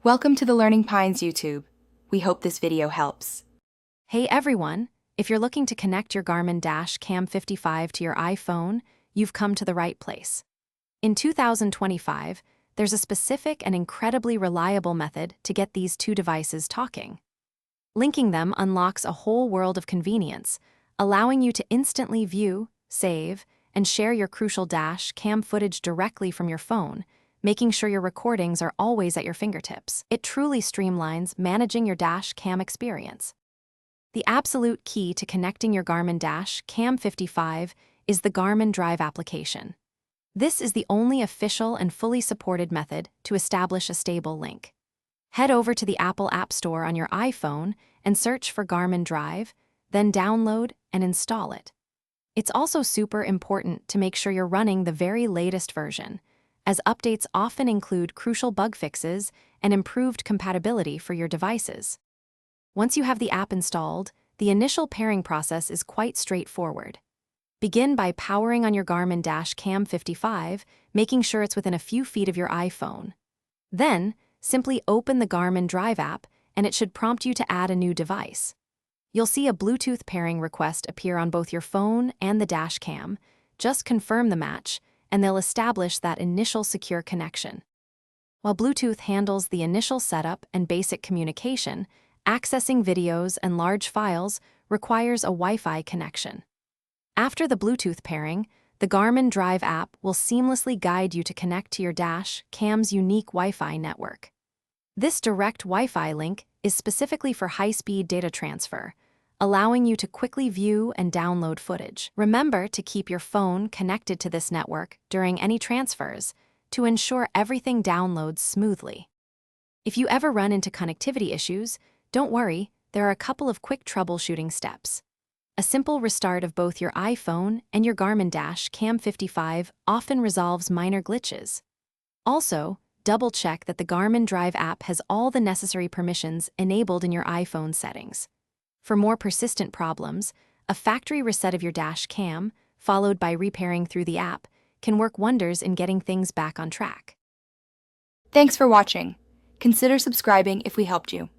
Welcome to the Learning Pines YouTube. We hope this video helps. Hey everyone, if you're looking to connect your Garmin Cam 55 to your iPhone, you've come to the right place. In 2025, there's a specific and incredibly reliable method to get these two devices talking. Linking them unlocks a whole world of convenience, allowing you to instantly view, save, and share your crucial cam footage directly from your phone, making sure your recordings are always at your fingertips. It truly streamlines managing your cam experience. The absolute key to connecting your Garmin Cam 55 is the Garmin Drive application. This is the only official and fully supported method to establish a stable link. Head over to the Apple App Store on your iPhone and search for Garmin Drive, then download and install it. It's also super important to make sure you're running the very latest version, as updates often include crucial bug fixes and improved compatibility for your devices. Once you have the app installed, the initial pairing process is quite straightforward. Begin by powering on your Garmin Cam 55, making sure it's within a few feet of your iPhone. Then, simply open the Garmin Drive app, and it should prompt you to add a new device. You'll see a Bluetooth pairing request appear on both your phone and the cam. Just confirm the match, and they'll establish that initial secure connection. While Bluetooth handles the initial setup and basic communication, accessing videos and large files requires a Wi-Fi connection. After the Bluetooth pairing, the Garmin Drive app will seamlessly guide you to connect to your cam's unique Wi-Fi network. This direct Wi-Fi link is specifically for high-speed data transfer, allowing you to quickly view and download footage. Remember to keep your phone connected to this network during any transfers to ensure everything downloads smoothly. If you ever run into connectivity issues, don't worry, there are a couple of quick troubleshooting steps. A simple restart of both your iPhone and your Garmin Cam 55 often resolves minor glitches. Also, double-check that the Garmin Drive app has all the necessary permissions enabled in your iPhone settings. For more persistent problems, a factory reset of your cam, followed by repairing through the app, can work wonders in getting things back on track. Thanks for watching. Consider subscribing if we helped you.